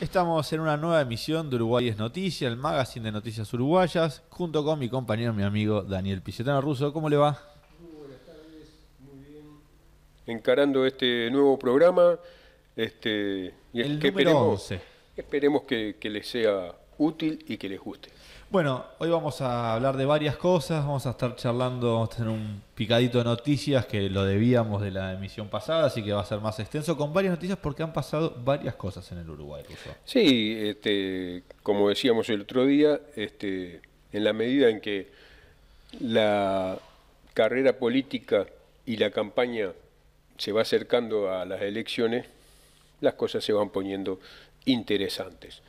Estamos en una nueva emisión de Uruguay es Noticia, el magazine de noticias uruguayas, junto con mi compañero, mi amigo Daniel Pisetano Russo. ¿Cómo le va? Muy buenas tardes, muy bien. Encarando este nuevo programa, y El que número 11. esperemos que les sea útil y que les guste. Bueno, hoy vamos a hablar de varias cosas, vamos a estar charlando, vamos a tener un picadito de noticias que lo debíamos de la emisión pasada, así que va a ser más extenso, con varias noticias porque han pasado varias cosas en el Uruguay, Russo. Sí, como decíamos el otro día, en la medida en que la carrera política y la campaña se va acercando a las elecciones, las cosas se van poniendo interesantes.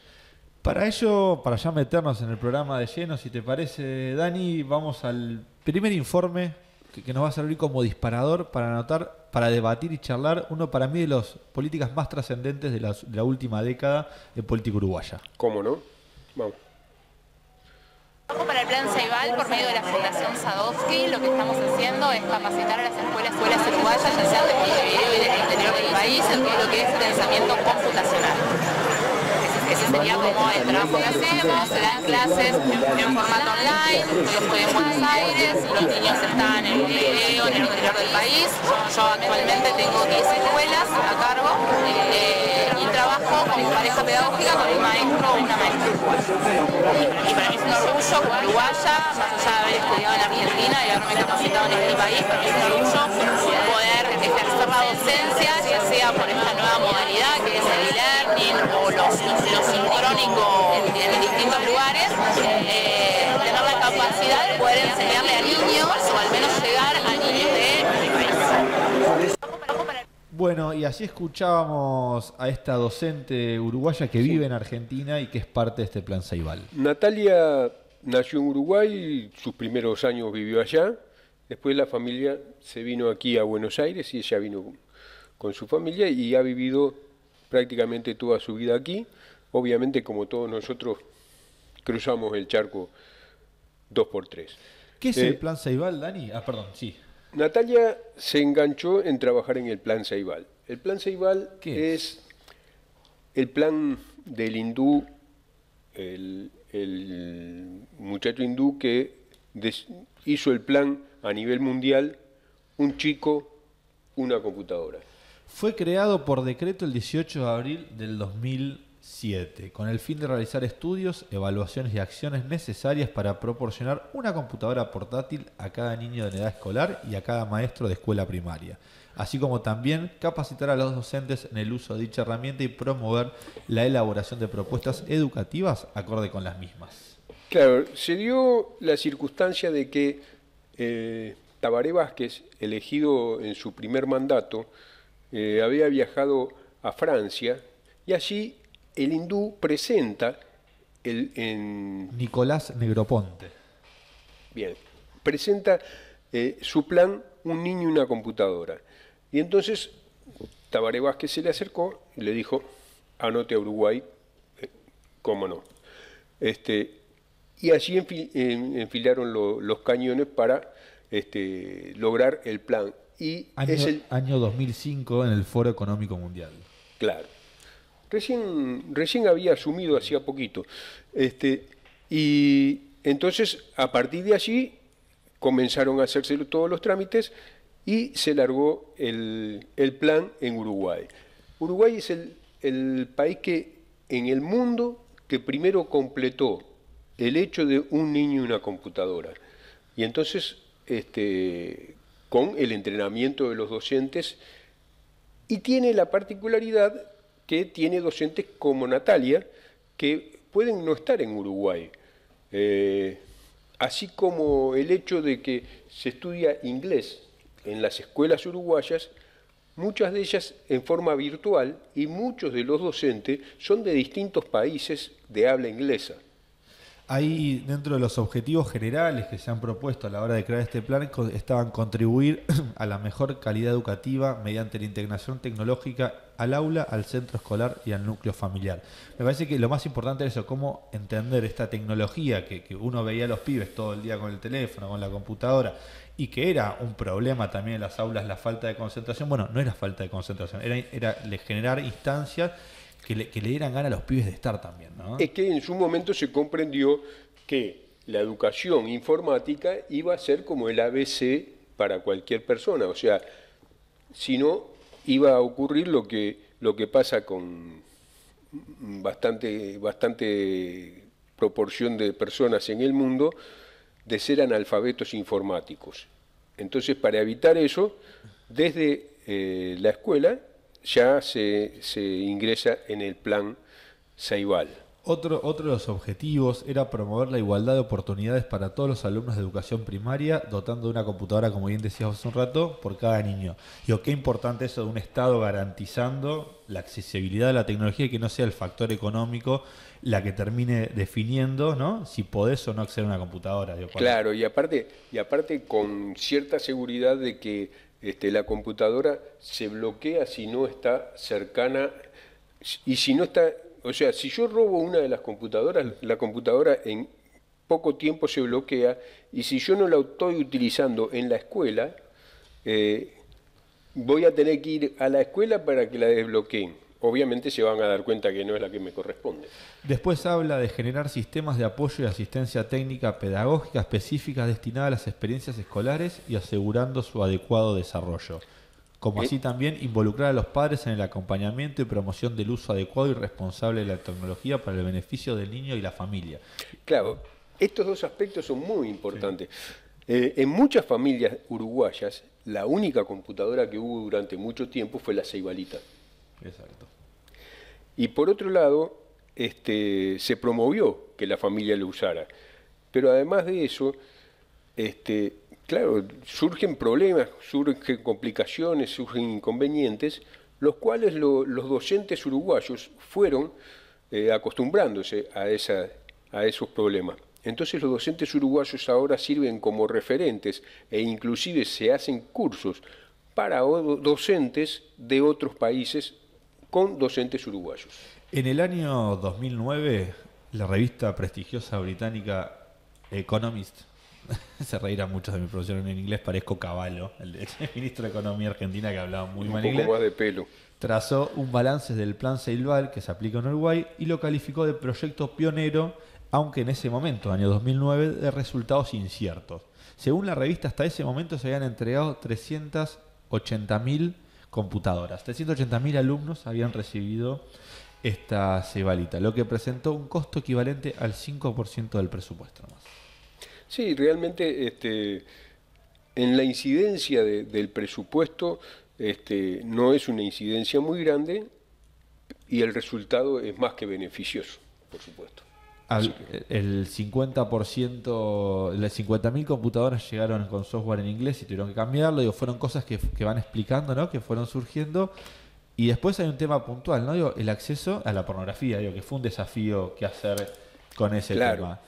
Para ello, para ya meternos en el programa de lleno, si te parece, Dani, vamos al primer informe que nos va a servir como disparador para anotar, para debatir y charlar uno para mí de las políticas más trascendentes de la última década de política uruguaya. ¿Cómo no? Vamos. Para el Plan Ceibal, por medio de la Fundación Sadowski, lo que estamos haciendo es capacitar a las escuelas uruguayas, ya sea de Montevideo y del interior del país, en todo lo que es pensamiento computacional. Ese sería como el trabajo que hacemos. Se dan clases en formato online, yo estoy en Buenos Aires, los niños están en Montevideo, en el interior del país. Yo actualmente tengo 10 escuelas a cargo y trabajo como pareja pedagógica con un maestro o una maestra. Y para mí es un orgullo como uruguaya, más allá de haber estudiado en Argentina y haberme capacitado en este país, para mí es un orgullo poder ejercer la docencia, ya sea por esta nueva modalidad que es el e-learning o los sincrónicos en distintos lugares, tener la capacidad de poder enseñarle a niños o al menos llegar a niños de mi país. Bueno, y así escuchábamos a esta docente uruguaya que vive en Argentina y que es parte de este Plan Ceibal. Natalia nació en Uruguay, sus primeros años vivió allá, después la familia se vino aquí a Buenos Aires y ella vino con su familia y ha vivido prácticamente toda su vida aquí. Obviamente, como todos nosotros, cruzamos el charco 2x3. ¿Qué es el Plan Ceibal, Dani? Ah, perdón, sí. Natalia se enganchó en trabajar en el Plan Ceibal. El Plan Ceibal es el plan del hindú, el muchacho hindú que hizo el plan a nivel mundial, un chico, una computadora. Fue creado por decreto el 18 de abril del 2007, con el fin de realizar estudios, evaluaciones y acciones necesarias para proporcionar una computadora portátil a cada niño de edad escolar y a cada maestro de escuela primaria, así como también capacitar a los docentes en el uso de dicha herramienta y promover la elaboración de propuestas educativas acorde con las mismas. Claro, se dio la circunstancia de que Tabaré Vázquez, elegido en su primer mandato, había viajado a Francia y allí el hindú presenta Nicolás Negroponte. Bien, presenta su plan Un niño y una computadora. Y entonces Tabaré Vázquez se le acercó y le dijo, anote a Uruguay, cómo no. Y allí enfilaron los cañones para lograr el plan. Y año 2005 en el Foro Económico Mundial. Claro. Recién había asumido hacía poquito. Y entonces, a partir de allí, comenzaron a hacerse todos los trámites y se largó el plan en Uruguay. Uruguay es el país que en el mundo que primero completó el hecho de un niño y una computadora. Y entonces, con el entrenamiento de los docentes, y tiene la particularidad que tiene docentes como Natalia, que pueden no estar en Uruguay. Así como el hecho de que se estudia inglés en las escuelas uruguayas, muchas de ellas en forma virtual, y muchos de los docentes son de distintos países de habla inglesa. Ahí, dentro de los objetivos generales que se han propuesto a la hora de crear este plan, estaban contribuir a la mejor calidad educativa mediante la integración tecnológica al aula, al centro escolar y al núcleo familiar. Me parece que lo más importante es eso, cómo entender esta tecnología que uno veía a los pibes todo el día con el teléfono, con la computadora, y que era un problema también en las aulas, la falta de concentración. Bueno, no era falta de concentración, era generar instancias que le dieran ganas a los pibes de estar también, ¿no? Es que en su momento se comprendió que la educación informática iba a ser como el ABC para cualquier persona, o sea, si no iba a ocurrir lo que pasa con bastante proporción de personas en el mundo, de ser analfabetos informáticos. Entonces, para evitar eso, desde la escuela ya se ingresa en el plan Ceibal. Otro de los objetivos era promover la igualdad de oportunidades para todos los alumnos de educación primaria, dotando de una computadora, como bien decías hace un rato, por cada niño. Digo, qué importante eso de un Estado garantizando la accesibilidad de la tecnología y que no sea el factor económico la que termine definiendo, ¿no?, si podés o no acceder a una computadora. Digo, claro, y aparte con cierta seguridad de que la computadora se bloquea si no está cercana, y si no está... O sea, si yo robo una de las computadoras, la computadora en poco tiempo se bloquea, y si yo no la estoy utilizando en la escuela, voy a tener que ir a la escuela para que la desbloqueen. Obviamente se van a dar cuenta que no es la que me corresponde. Después habla de generar sistemas de apoyo y asistencia técnica pedagógica específicas destinadas a las experiencias escolares y asegurando su adecuado desarrollo. Como así también involucrar a los padres en el acompañamiento y promoción del uso adecuado y responsable de la tecnología para el beneficio del niño y la familia. Claro, estos dos aspectos son muy importantes. Sí. En muchas familias uruguayas, la única computadora que hubo durante mucho tiempo fue la Ceibalita. Exacto. Y por otro lado, se promovió que la familia lo usara. Pero además de eso, claro, surgen problemas, surgen complicaciones, surgen inconvenientes, los cuales los docentes uruguayos fueron acostumbrándose a esos problemas. Entonces los docentes uruguayos ahora sirven como referentes e inclusive se hacen cursos para docentes de otros países con docentes uruguayos. En el año 2009, la revista prestigiosa británica Economist, se reirá mucho de mi profesión en inglés, parezco Cavallo, el ministro de Economía argentina que hablaba muy mal inglés. Un poco más de pelo. Trazó un balance del plan Ceibal que se aplica en Uruguay y lo calificó de proyecto pionero, aunque en ese momento, año 2009, de resultados inciertos. Según la revista, hasta ese momento se habían entregado 380.000 computadoras. 380.000 alumnos habían recibido esta Ceibalita, lo que presentó un costo equivalente al 5% del presupuesto nomás. Sí, realmente en la incidencia del presupuesto no es una incidencia muy grande y el resultado es más que beneficioso, por supuesto. El 50%, las 50.000 computadoras llegaron con software en inglés y tuvieron que cambiarlo. Digo, fueron cosas que van explicando, ¿no?, que fueron surgiendo. Y después hay un tema puntual, ¿no? Digo, el acceso a la pornografía, digo, que fue un desafío que hacer con ese tema.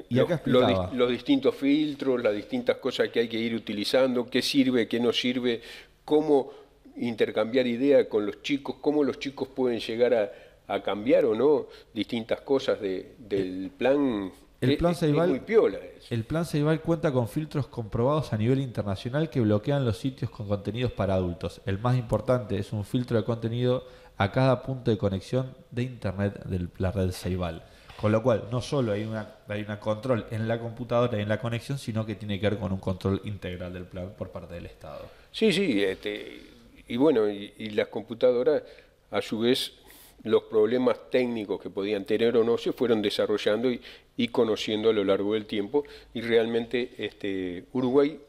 Y acá los distintos filtros, las distintas cosas que hay que ir utilizando, qué sirve, qué no sirve, cómo intercambiar ideas con los chicos, cómo los chicos pueden llegar a cambiar o no distintas cosas del plan. El plan Ceibal, es muy piola eso. El plan Ceibal cuenta con filtros comprobados a nivel internacional que bloquean los sitios con contenidos para adultos. El más importante es un filtro de contenido a cada punto de conexión de internet de la red Ceibal. Con lo cual, no solo hay una control en la computadora y en la conexión, sino que tiene que ver con un control integral del plan por parte del Estado. Sí, y bueno, y las computadoras, a su vez, los problemas técnicos que podían tener o no se fueron desarrollando y conociendo a lo largo del tiempo, y realmente Uruguay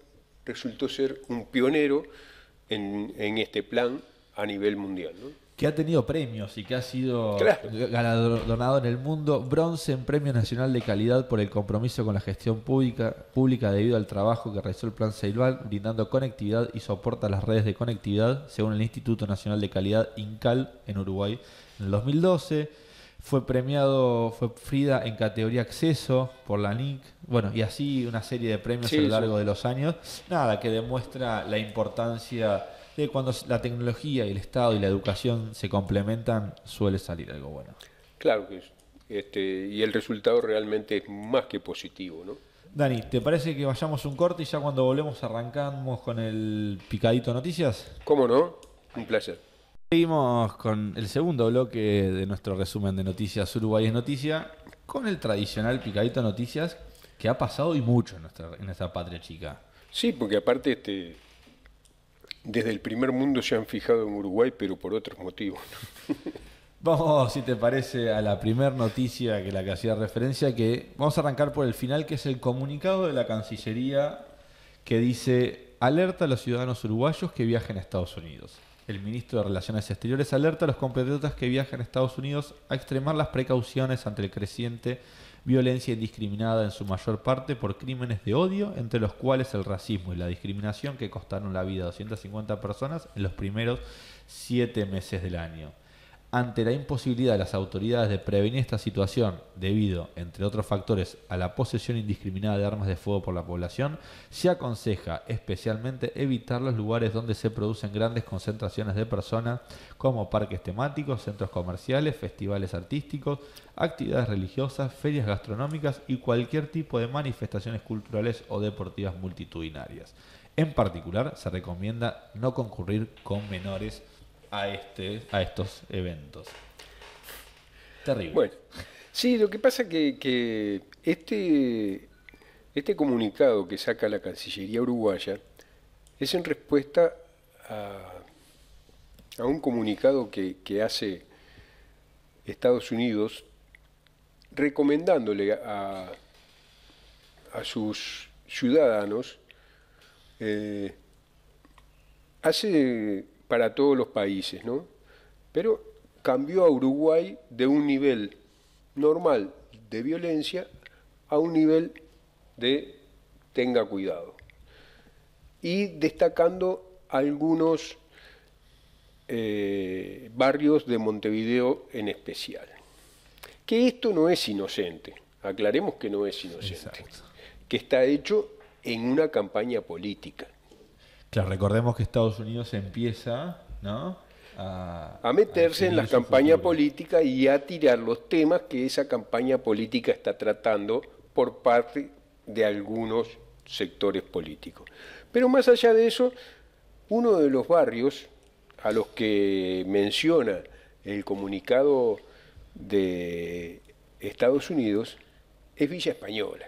resultó ser un pionero en este plan a nivel mundial, ¿no? Que ha tenido premios y que ha sido galardonado en el mundo. Bronce en Premio Nacional de Calidad por el compromiso con la gestión pública debido al trabajo que realizó el Plan Ceibal, brindando conectividad y soporte a las redes de conectividad, según el Instituto Nacional de Calidad, INCAL, en Uruguay. En el 2012 fue Frida en categoría acceso por la NIC. Bueno, y así una serie de premios a lo largo de los años. Nada, que demuestra la importancia de cuando la tecnología y el Estado y la educación se complementan, suele salir algo bueno. Claro que y el resultado realmente es más que positivo, ¿no? Dani, ¿te parece que vayamos un corte y ya cuando volvemos arrancamos con el picadito noticias? ¿Cómo no? Un placer. Seguimos con el segundo bloque de nuestro resumen de Noticias Uruguay es Noticia, con el tradicional picadito de noticias que ha pasado y mucho en nuestra patria chica. Sí, porque aparte desde el primer mundo se han fijado en Uruguay, pero por otros motivos, ¿no? Vamos, si te parece, a la primera noticia que la que hacía referencia, que vamos a arrancar por el final, que es el comunicado de la Cancillería que dice: alerta a los ciudadanos uruguayos que viajen a Estados Unidos. El ministro de Relaciones Exteriores alerta a los compatriotas que viajan a Estados Unidos a extremar las precauciones ante el creciente violencia indiscriminada, en su mayor parte por crímenes de odio, entre los cuales el racismo y la discriminación, que costaron la vida a 250 personas en los primeros 7 meses del año. Ante la imposibilidad de las autoridades de prevenir esta situación, debido, entre otros factores, a la posesión indiscriminada de armas de fuego por la población, se aconseja especialmente evitar los lugares donde se producen grandes concentraciones de personas, como parques temáticos, centros comerciales, festivales artísticos, actividades religiosas, ferias gastronómicas y cualquier tipo de manifestaciones culturales o deportivas multitudinarias. En particular, se recomienda no concurrir con menores a estos eventos. Terrible. Bueno, sí, lo que pasa que este comunicado que saca la Cancillería uruguaya es en respuesta a un comunicado que hace Estados Unidos recomendándole a sus ciudadanos, hace para todos los países, ¿no? Pero cambió a Uruguay de un nivel normal de violencia a un nivel de tenga cuidado. Y destacando algunos barrios de Montevideo en especial. Que esto no es inocente, aclaremos que no es inocente, Exacto. Que está hecho en una campaña política. Claro, recordemos que Estados Unidos empieza, ¿no?, a meterse en la definir su campaña futuro. política y a tirar los temas que esa campaña política está tratando por parte de algunos sectores políticos. Pero más allá de eso, uno de los barrios a los que menciona el comunicado de Estados Unidos es Villa Española.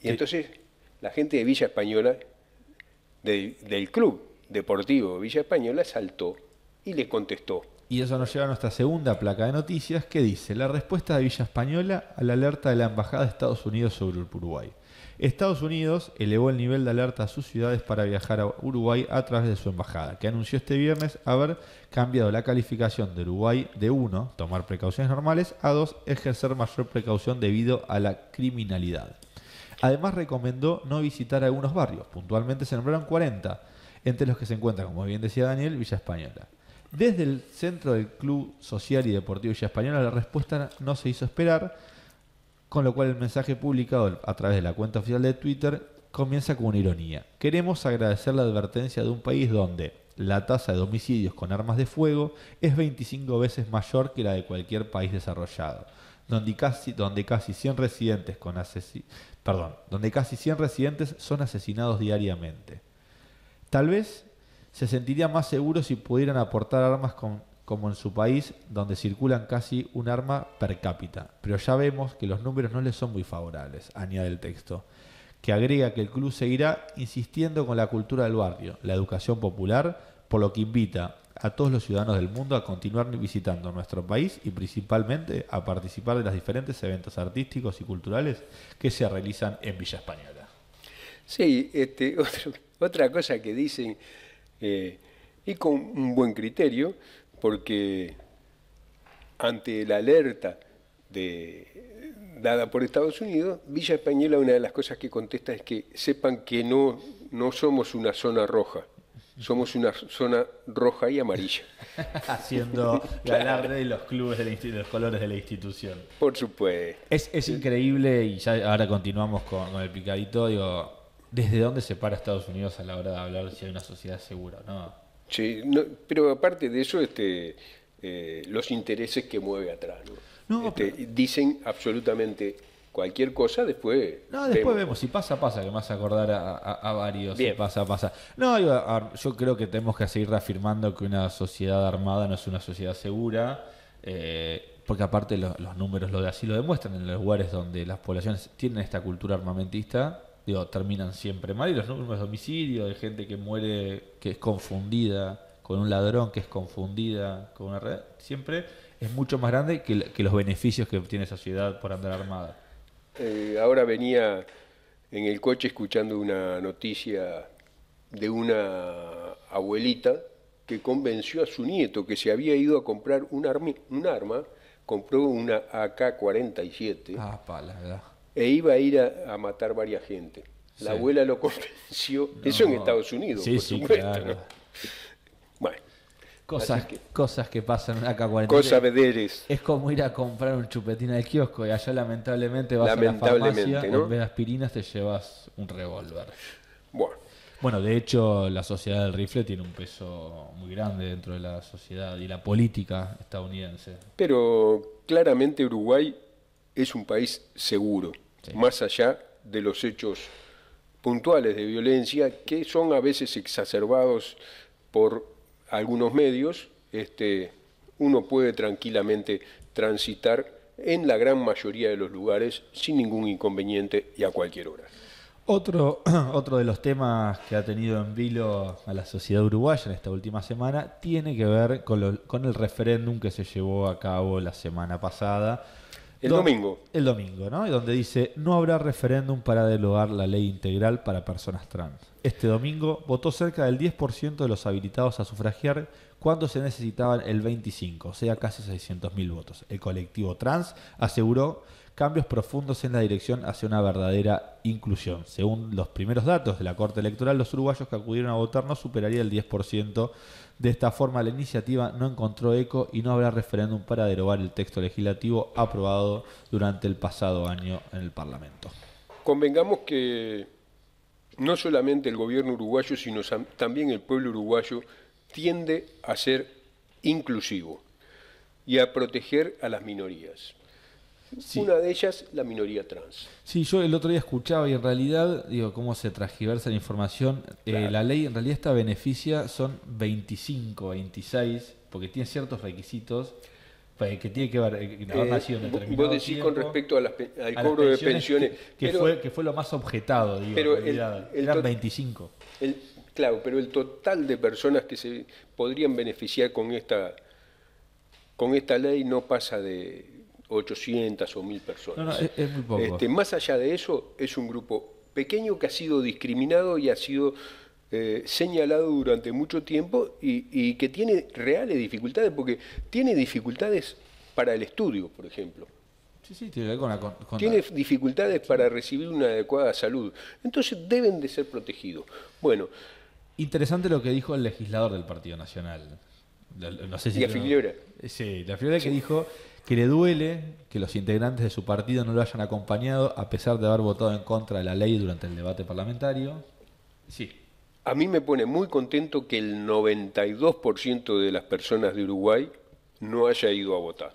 Y entonces la gente de Villa Española, del Club Deportivo Villa Española, saltó y le contestó. Y eso nos lleva a nuestra segunda placa de noticias, que dice: la respuesta de Villa Española a la alerta de la Embajada de Estados Unidos sobre Uruguay. Estados Unidos elevó el nivel de alerta a sus ciudades para viajar a Uruguay a través de su embajada, que anunció este viernes haber cambiado la calificación de Uruguay de 1, tomar precauciones normales, a 2, ejercer mayor precaución debido a la criminalidad. Además, recomendó no visitar algunos barrios. Puntualmente se nombraron 40, entre los que se encuentra, como bien decía Daniel, Villa Española. Desde el centro del Club Social y Deportivo Villa Española, la respuesta no se hizo esperar, con lo cual el mensaje publicado a través de la cuenta oficial de Twitter comienza con una ironía. Queremos agradecer la advertencia de un país donde la tasa de homicidios con armas de fuego es 25 veces mayor que la de cualquier país desarrollado, donde casi 100 residentes son asesinados diariamente. Tal vez se sentiría más seguro si pudieran aportar armas como en su país, donde circulan casi un arma per cápita. Pero ya vemos que los números no les son muy favorables, añade el texto, que agrega que el club seguirá insistiendo con la cultura del barrio, la educación popular, por lo que invita a todos los ciudadanos del mundo a continuar visitando nuestro país y principalmente a participar de los diferentes eventos artísticos y culturales que se realizan en Villa Española. Sí, otra cosa que dicen, y con un buen criterio, porque ante la alerta dada por Estados Unidos, Villa Española, una de las cosas que contesta es que sepan que no somos una zona roja, somos una zona roja y amarilla. Haciendo alarde de los clubes, de los colores de la institución. Por supuesto. Es increíble, y ya ahora continuamos con el picadito, digo, ¿desde dónde se para Estados Unidos a la hora de hablar si hay una sociedad segura, no? Sí, pero aparte de eso, los intereses que mueve atrás, ¿no? No, Dicen absolutamente Cualquier cosa después. No, después vemos. Si pasa, pasa, que me vas a acordar a varios. Bien. Si pasa, pasa. No, yo creo que tenemos que seguir reafirmando que una sociedad armada no es una sociedad segura, porque aparte los números así lo demuestran. En los lugares donde las poblaciones tienen esta cultura armamentista, terminan siempre mal. Y los números de homicidio, de gente que muere, que es confundida con un ladrón, que es confundida con una red, siempre es mucho más grande que los beneficios que obtiene esa sociedad por andar armada. Ahora venía en el coche escuchando una noticia de una abuelita que convenció a su nieto que se había ido a comprar un arma, compró una AK-47 la verdad. e iba a ir a matar varias gente. La Sí. abuela lo convenció, eso en Estados Unidos, Sí, por sí, supuesto. claro. ¿No? Bueno, Cosas que pasan en una AK-47. cosas vederes. Es como ir a comprar un chupetín al kiosco y allá lamentablemente vas a la Lamentablemente, farmacia, ¿no? en vez de aspirinas te llevas un revólver. Bueno, Bueno, de hecho la sociedad del rifle tiene un peso muy grande dentro de la sociedad y la política estadounidense. pero claramente Uruguay es un país seguro, Sí. más allá de los hechos puntuales de violencia que son a veces exacerbados por algunos medios. Uno puede tranquilamente transitar en la gran mayoría de los lugares sin ningún inconveniente y a cualquier hora. Otro de los temas que ha tenido en vilo a la sociedad uruguaya en esta última semana tiene que ver con el referéndum que se llevó a cabo la semana pasada. El domingo. El domingo, ¿no? Y donde dice, no habrá referéndum para derogar la ley integral para personas trans. Este domingo votó cerca del 10% de los habilitados a sufragiar cuando se necesitaban el 25%, o sea, casi 600.000 votos. El colectivo trans aseguró cambios profundos en la dirección hacia una verdadera inclusión. Según los primeros datos de la Corte Electoral, los uruguayos que acudieron a votar no superaría el 10%. De esta forma, la iniciativa no encontró eco y no habrá referéndum para derogar el texto legislativo aprobado durante el pasado año en el Parlamento. Convengamos que no solamente el gobierno uruguayo, sino también el pueblo uruguayo tiende a ser inclusivo y a proteger a las minorías. Sí. Una de ellas, la minoría trans. Sí, yo el otro día escuchaba y en realidad, cómo se transgiversa la información. Claro. La ley en realidad esta beneficia son 25, 26, porque tiene ciertos requisitos que tiene que ver, haber nacido en determinado Vos decís tiempo, con respecto al a cobro las de pensiones. que fue lo más objetado, pero en realidad. Eran 25. Claro, pero el total de personas que se podrían beneficiar con esta ley no pasa de 800 o 1000 personas. No, es muy poco. Más allá de eso, es un grupo pequeño que ha sido discriminado y ha sido señalado durante mucho tiempo y que tiene reales dificultades, porque tiene dificultades para el estudio, por ejemplo. Sí, tiene que ver con Tiene dificultades para recibir una adecuada salud. Entonces deben de ser protegidos. Bueno, Interesante lo que dijo el legislador del Partido Nacional. No sé si y a Figueroa. Sí, la Figueroa que dijo que le duele que los integrantes de su partido no lo hayan acompañado a pesar de haber votado en contra de la ley durante el debate parlamentario. Sí. A mí me pone muy contento que el 92% de las personas de Uruguay no haya ido a votar.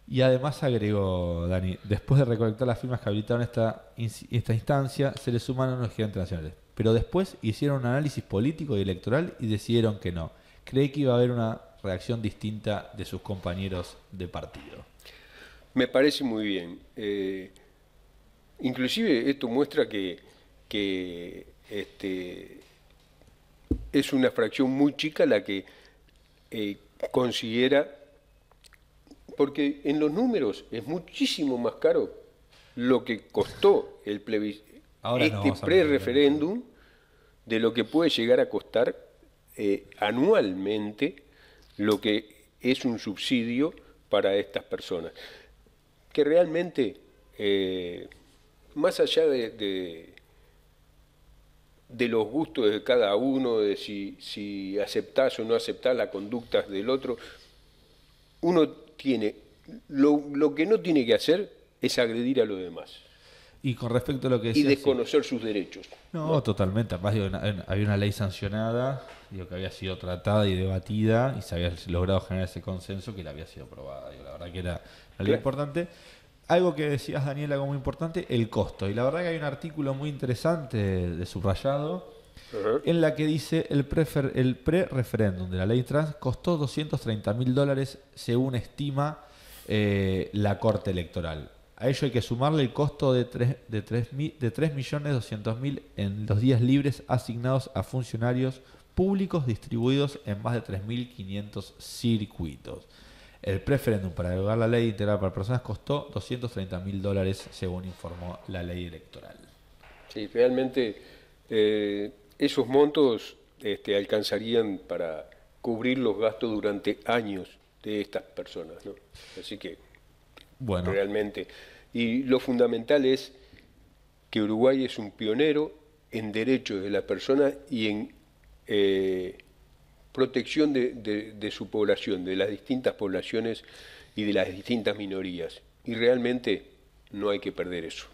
Y además agregó, Dani, después de recolectar las firmas que habilitaron esta instancia, se les sumaron los gigantes nacionales. Pero después hicieron un análisis político y electoral y decidieron que no. Creí que iba a haber una reacción distinta de sus compañeros de partido. Me parece muy bien. Inclusive esto muestra que es una fracción muy chica la que considera, porque en los números es muchísimo más caro lo que costó el Ahora no vamos a pre-referéndum de lo que puede llegar a costar anualmente lo que es un subsidio para estas personas. Que realmente, más allá de los gustos de cada uno, de si aceptás o no aceptás las conductas del otro, uno tiene, lo que no tiene que hacer es agredir a los demás. Y con respecto a lo que Y decía, desconocer sus derechos. No, totalmente. Además, había una ley sancionada, que había sido tratada y debatida y se había logrado generar ese consenso que le había sido aprobada. La verdad que era una ley Claro. importante. algo que decías, Daniel, algo muy importante, el costo. Y la verdad que hay un artículo muy interesante de subrayado en la que dice el pre-referéndum de la ley trans costó $230.000 según estima la Corte Electoral. A ello hay que sumarle el costo de 3.200.000 en los días libres asignados a funcionarios públicos distribuidos en más de 3.500 circuitos. El preferéndum para derogar la ley integral para personas costó $230.000 según informó la ley electoral. Sí, realmente esos montos alcanzarían para cubrir los gastos durante años de estas personas, ¿no? Así que, bueno, realmente. Y lo fundamental es que Uruguay es un pionero en derechos de la persona y en protección de su población, de las distintas poblaciones y de las distintas minorías. Y realmente no hay que perder eso.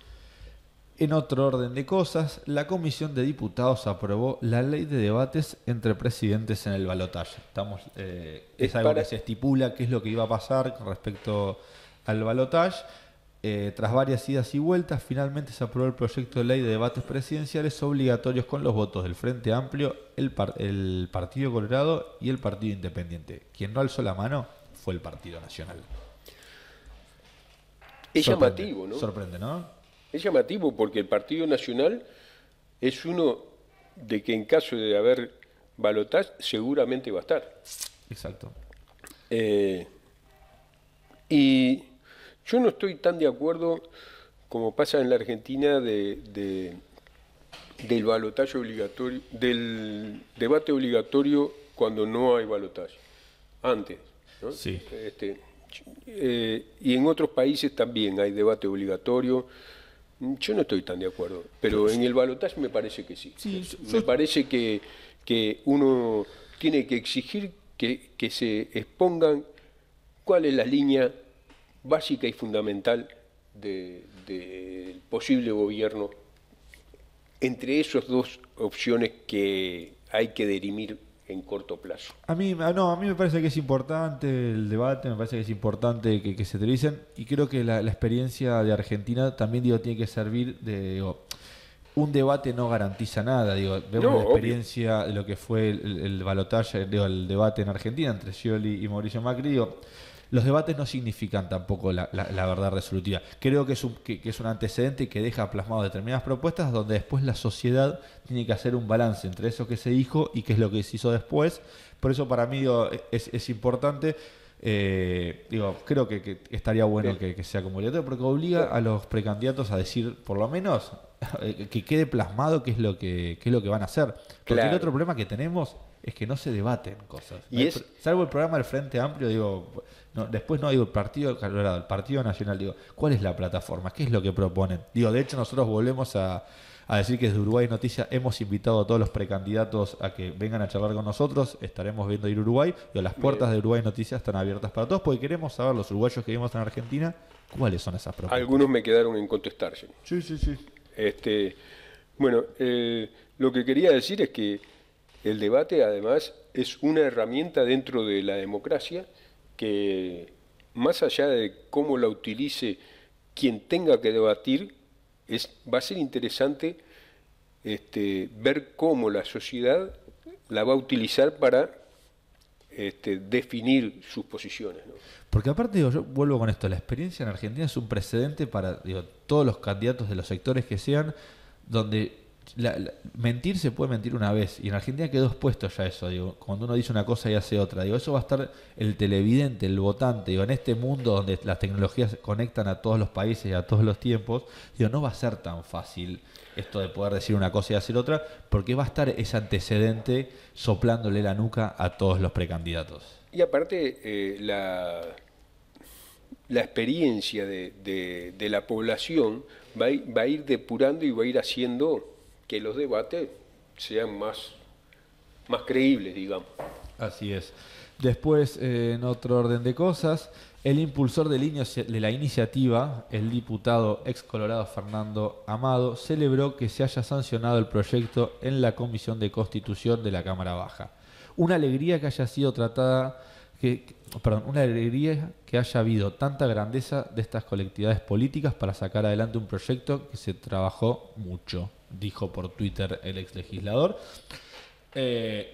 En otro orden de cosas, la Comisión de Diputados aprobó la ley de debates entre presidentes en el balotaje. Es algo que se estipula qué es lo que iba a pasar con respecto al balotaje. Tras varias idas y vueltas, finalmente se aprobó el proyecto de ley de debates presidenciales obligatorios con los votos del Frente Amplio, el Partido Colorado y el Partido Independiente. Quien no alzó la mano fue el Partido Nacional. Es llamativo, ¿no? Sorprende, ¿no? Es llamativo porque el Partido Nacional es uno de que en caso de haber balotaje seguramente va a estar. Exacto. Y yo no estoy tan de acuerdo como pasa en la Argentina del balotaje obligatorio, del debate obligatorio cuando no hay balotaje. Antes, ¿no? Sí. Y en otros países también hay debate obligatorio. Yo no estoy tan de acuerdo, pero en el balotaje me parece que sí. Me parece que uno tiene que exigir que se expongan cuál es la línea básica y fundamental del posible gobierno entre esas dos opciones que hay que dirimir en corto plazo. A mí me parece que es importante el debate, me parece que es importante que se televisen, y creo que la experiencia de Argentina también tiene que servir de... un debate no garantiza nada, vemos la experiencia de lo que fue el balotaje, el debate en Argentina entre Scioli y Mauricio Macri, los debates no significan tampoco la verdad resolutiva. Creo que es un antecedente que deja plasmado determinadas propuestas donde después la sociedad tiene que hacer un balance entre eso que se dijo y qué es lo que se hizo después. Por eso para mí es importante. Creo que estaría bueno que sea como obligatorio porque obliga a los precandidatos a decir, por lo menos, que quede plasmado qué es lo que van a hacer. Porque claro, el otro problema que tenemos es que no se debaten cosas. Salvo el programa del Frente Amplio, después no digo el Partido Colorado, el Partido Nacional, ¿cuál es la plataforma? ¿Qué es lo que proponen? De hecho nosotros volvemos a decir que desde Uruguay Noticias hemos invitado a todos los precandidatos a que vengan a charlar con nosotros. Estaremos viendo ir a Uruguay. Las puertas de Uruguay Noticias están abiertas para todos porque queremos saber, los uruguayos que vivimos en Argentina, cuáles son esas propuestas. Algunos me quedaron en contestarse. Sí. Lo que quería decir es que el debate además es una herramienta dentro de la democracia que, más allá de cómo la utilice quien tenga que debatir, va a ser interesante ver cómo la sociedad la va a utilizar para definir sus posiciones, ¿no? Porque aparte, yo vuelvo con esto, la experiencia en Argentina es un precedente para todos los candidatos de los sectores que sean, donde mentir se puede mentir una vez, y en Argentina quedó expuesto ya eso, cuando uno dice una cosa y hace otra, eso va a estar el televidente, el votante, en este mundo donde las tecnologías conectan a todos los países y a todos los tiempos, no va a ser tan fácil esto de poder decir una cosa y hacer otra, porque va a estar ese antecedente soplándole la nuca a todos los precandidatos. Y aparte, la experiencia de la población va a ir depurando y va a ir haciendo que los debates sean más creíbles, digamos. Así es. Después, en otro orden de cosas, el impulsor de la iniciativa, el diputado ex colorado Fernando Amado, celebró que se haya sancionado el proyecto en la Comisión de Constitución de la Cámara Baja. Una alegría que haya sido tratada una alegría que haya habido tanta grandeza de estas colectividades políticas para sacar adelante un proyecto que se trabajó mucho, dijo por Twitter el ex legislador.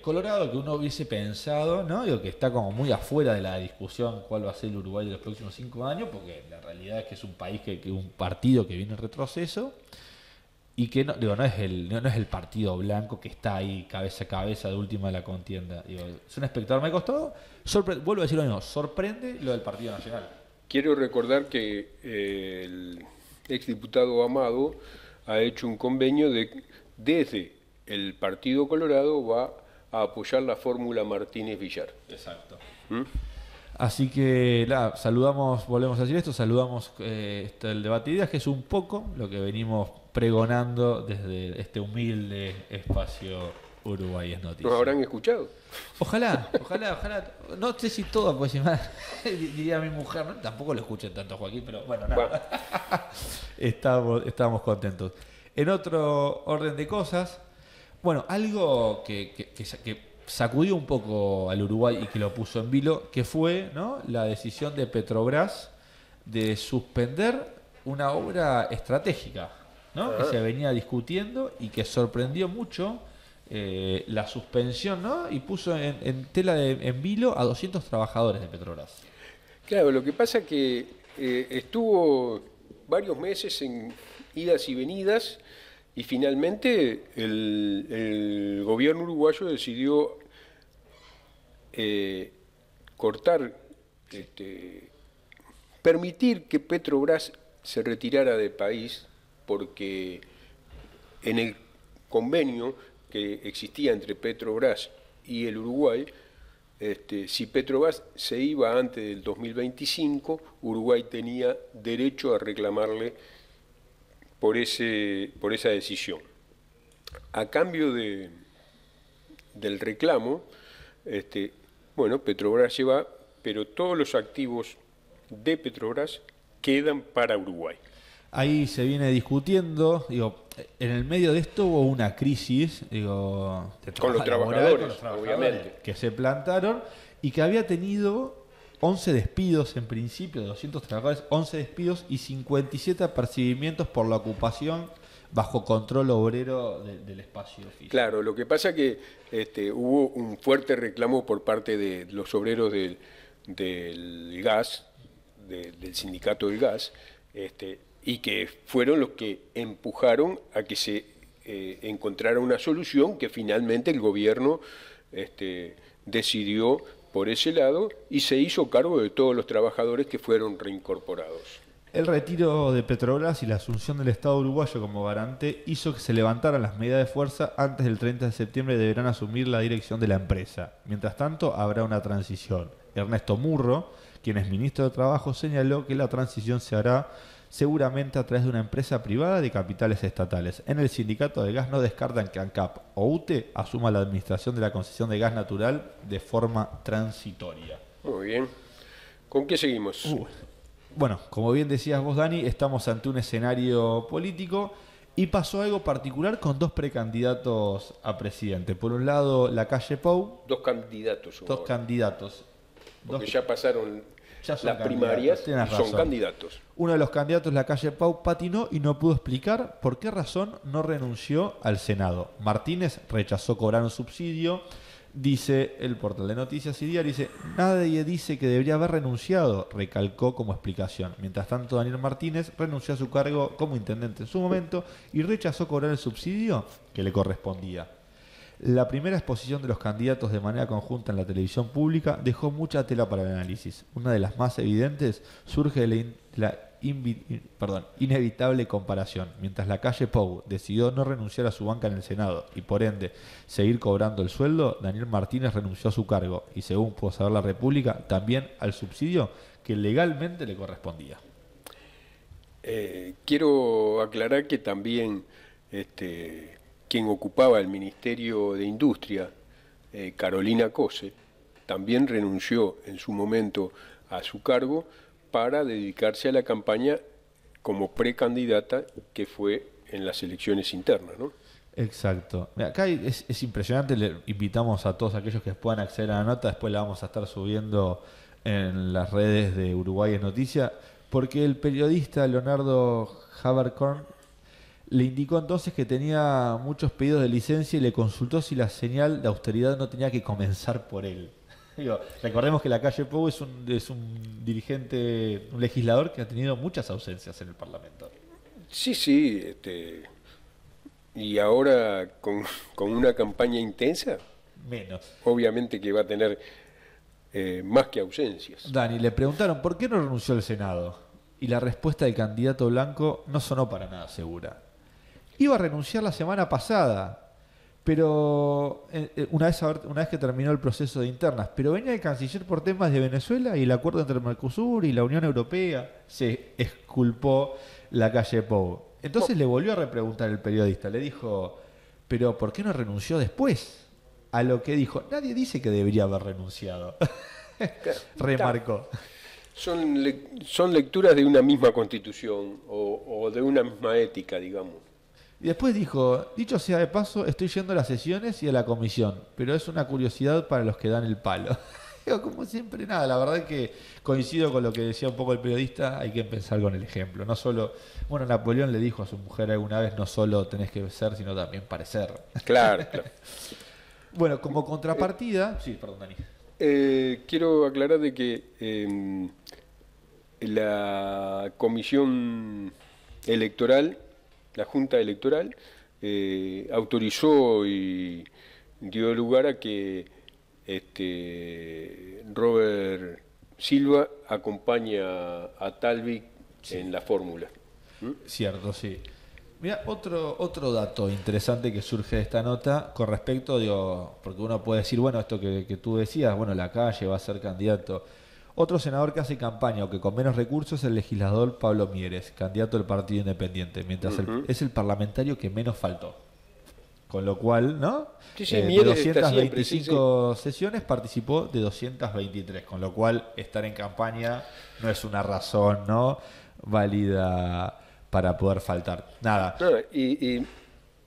Colorado, que uno hubiese pensado, ¿no? Digo, que está como muy afuera de la discusión cuál va a ser el Uruguay de los próximos 5 años, porque la realidad es que es un país que un partido que viene en retroceso y que no es el partido blanco que está ahí cabeza a cabeza de última de la contienda. Digo, es un espectador, me costó, vuelvo a decir lo mismo, sorprende lo del Partido Nacional. Quiero recordar que el exdiputado Amado ha hecho un convenio desde el Partido Colorado va a apoyar la fórmula Martínez-Villar. Exacto. Así que volvemos a decir esto, saludamos el debate de ideas, que es un poco lo que venimos pregonando desde este humilde espacio Uruguay es Noticias. ¿Nos habrán escuchado? Ojalá. No sé si todo, pues diría mi mujer, ¿no? Tampoco lo escuchen tanto, Joaquín, pero bueno, nada. Estamos contentos. En otro orden de cosas, bueno, algo que sacudió un poco al Uruguay y que lo puso en vilo, que fue, ¿no?, la decisión de Petrobras de suspender una obra estratégica, ¿no?, que se venía discutiendo y que sorprendió mucho la suspensión, ¿no?, y puso en tela en vilo a 200 trabajadores de Petrobras. Claro, lo que pasa es que estuvo varios meses en idas y venidas. Y finalmente el gobierno uruguayo decidió permitir que Petrobras se retirara del país, porque en el convenio que existía entre Petrobras y el Uruguay, si Petrobras se iba antes del 2025, Uruguay tenía derecho a reclamarle por esa decisión. A cambio del reclamo, Petrobras lleva, pero todos los activos de Petrobras quedan para Uruguay. Ahí se viene discutiendo, en el medio de esto hubo una crisis, con los trabajadores, obviamente, que se plantaron y que había tenido 11 despidos en principio, de 200 trabajadores, 11 despidos y 57 apercibimientos por la ocupación bajo control obrero del espacio físico. Claro, lo que pasa es que hubo un fuerte reclamo por parte de los obreros del gas, del sindicato del gas, y que fueron los que empujaron a que se encontrara una solución que finalmente el gobierno decidió por ese lado y se hizo cargo de todos los trabajadores que fueron reincorporados. El retiro de Petrobras y la asunción del Estado uruguayo como garante hizo que se levantaran las medidas de fuerza. Antes del 30 de septiembre deberán asumir la dirección de la empresa. Mientras tanto, habrá una transición. Ernesto Murro, quien es ministro de Trabajo, señaló que la transición se hará seguramente a través de una empresa privada de capitales estatales. En el sindicato de gas no descartan que ANCAP o UTE asuma la administración de la concesión de gas natural de forma transitoria. Muy bien. ¿Con qué seguimos? Bueno, como bien decías vos, Dani, estamos ante un escenario político y pasó algo particular con dos precandidatos a presidente. Por un lado, Lacalle Pou. Dos candidatos. Porque ya pasaron las primarias y son candidatos. Uno de los candidatos, Lacalle Pou, patinó y no pudo explicar por qué razón no renunció al Senado. Martínez rechazó cobrar un subsidio. Dice el portal de Noticias y Diario, nadie dice que debería haber renunciado, recalcó como explicación. Mientras tanto, Daniel Martínez renunció a su cargo como intendente en su momento y rechazó cobrar el subsidio que le correspondía. La primera exposición de los candidatos de manera conjunta en la televisión pública dejó mucha tela para el análisis. Una de las más evidentes surge de la inevitable comparación. Mientras Lacalle Pou decidió no renunciar a su banca en el Senado y por ende seguir cobrando el sueldo, Daniel Martínez renunció a su cargo y, según pudo saber la República, también al subsidio que legalmente le correspondía. Quiero aclarar que también quien ocupaba el Ministerio de Industria, Carolina Cose, también renunció en su momento a su cargo para dedicarse a la campaña como precandidata que fue en las elecciones internas, ¿no? Exacto. Mira, acá es impresionante, le invitamos a todos aquellos que puedan acceder a la nota, después la vamos a estar subiendo en las redes de Uruguay es Noticia, porque el periodista Leonardo Haberkorn le indicó entonces que tenía muchos pedidos de licencia y le consultó si la señal de austeridad no tenía que comenzar por él. Digo, recordemos que la calle Pou es un dirigente, un legislador que ha tenido muchas ausencias en el Parlamento. Sí, sí, y ahora con una campaña intensa, Menos. obviamente que va a tener más que ausencias. Dani, le preguntaron por qué no renunció al Senado. Y la respuesta del candidato blanco no sonó para nada segura. Iba a renunciar la semana pasada, pero una vez que terminó el proceso de internas, pero venía el canciller por temas de Venezuela y el acuerdo entre el Mercosur y la Unión Europea. Se exculpó la calle Pou. Entonces le volvió a repreguntar el periodista, le dijo, pero ¿por qué no renunció después? A lo que dijo, nadie dice que debería haber renunciado. Remarcó. Son lecturas de una misma constitución o de una misma ética, digamos. Y después dijo, dicho sea de paso, estoy yendo a las sesiones y a la comisión, pero es una curiosidad para los que dan el palo. Digo, como siempre, nada, la verdad es que coincido con lo que decía un poco el periodista, hay que empezar con el ejemplo. No solo, bueno, Napoleón le dijo a su mujer alguna vez, no solo tenés que ser, sino también parecer. Claro, claro. Bueno, como contrapartida... Sí, perdón, Dani. Quiero aclarar de que la comisión electoral, la Junta Electoral, autorizó y dio lugar a que Robert Silva acompaña a Talvik en la fórmula. Cierto, sí. Mira, otro dato interesante que surge de esta nota con respecto, digo, porque uno puede decir, bueno, esto que tú decías, bueno, la calle va a ser candidato. Otro senador que hace campaña o que con menos recursos es el legislador Pablo Mieres, candidato del Partido Independiente, mientras es el parlamentario que menos faltó. Con lo cual, ¿no? Sí, sí, de Mieres 225 sí. sesiones participó de 223, con lo cual estar en campaña no es una razón, ¿no?, válida para poder faltar. Nada. No, y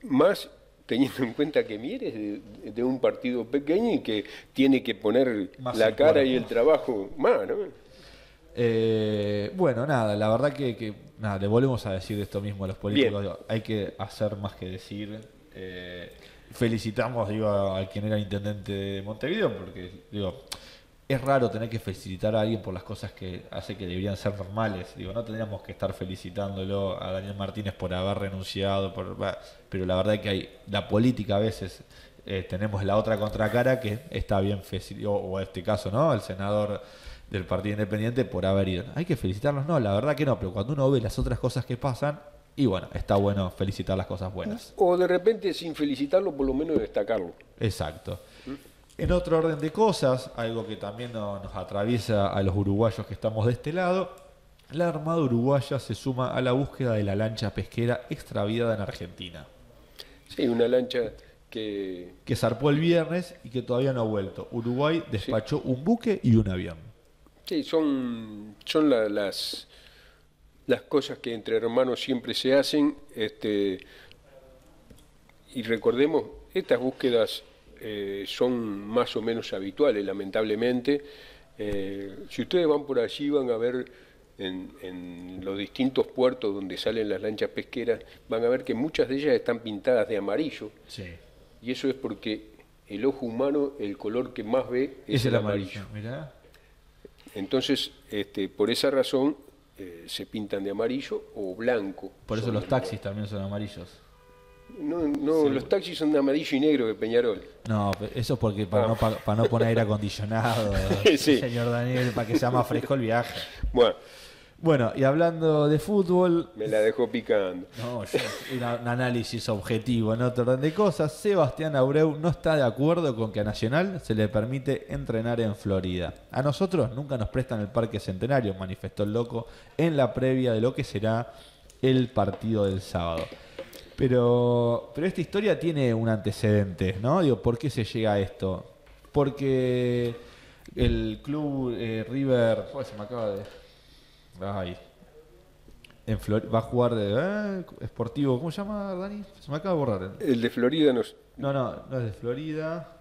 más teniendo en cuenta que Mieres es de un partido pequeño y que tiene que poner Más la el cara cuerpo. y el trabajo más, ¿no? Bueno, nada, la verdad que nada, le volvemos a decir esto mismo a los políticos. Bien. Digo, hay que hacer más que decir. Felicitamos, digo, a quien era intendente de Montevideo, porque digo, es raro tener que felicitar a alguien por las cosas que hace que deberían ser normales. Digo, no tendríamos que estar felicitándolo a Daniel Martínez por haber renunciado, pero la verdad es que la política a veces tenemos la otra contracara que está bien, o en este caso, ¿no?, el senador del Partido Independiente por haber ido. Hay que felicitarlos, no, la verdad que no, pero cuando uno ve las otras cosas que pasan, y bueno, está bueno felicitar las cosas buenas. O de repente, sin felicitarlo, por lo menos destacarlo. Exacto. En otro orden de cosas, algo que también nos atraviesa a los uruguayos que estamos de este lado, la Armada Uruguaya se suma a la búsqueda de la lancha pesquera extraviada en Argentina, Sí, una lancha que zarpó el viernes y que todavía no ha vuelto. Uruguay despachó un buque y un avión. sí, son las cosas que entre hermanos siempre se hacen, y recordemos, estas búsquedas son más o menos habituales, lamentablemente. Si ustedes van por allí, van a ver en los distintos puertos donde salen las lanchas pesqueras, van a ver que muchas de ellas están pintadas de amarillo, Sí. y eso es porque el ojo humano, el color que más ve Es el amarillo. Mirá. Entonces, por esa razón, se pintan de amarillo o blanco. Por eso Son los taxis también son amarillos. No, Sí. los taxis son de amarillo y negro de Peñarol. No, eso es porque para no poner aire acondicionado, Sí. señor Daniel, para que sea más fresco el viaje. Bueno, Y hablando de fútbol, me la dejó picando. no, un análisis objetivo en otro orden de cosas, Sebastián Abreu no está de acuerdo con que a Nacional se le permite entrenar en Florida. A nosotros nunca nos prestan el Parque Centenario, manifestó el loco en la previa de lo que será el partido del sábado. Pero esta historia tiene un antecedente, ¿no? Digo, ¿por qué se llega a esto? Porque el club River... se me acaba de... Ay. Va a jugar de Sportivo, ¿cómo se llama, Dani? Se me acaba de borrar. El de Florida no. No es de Florida.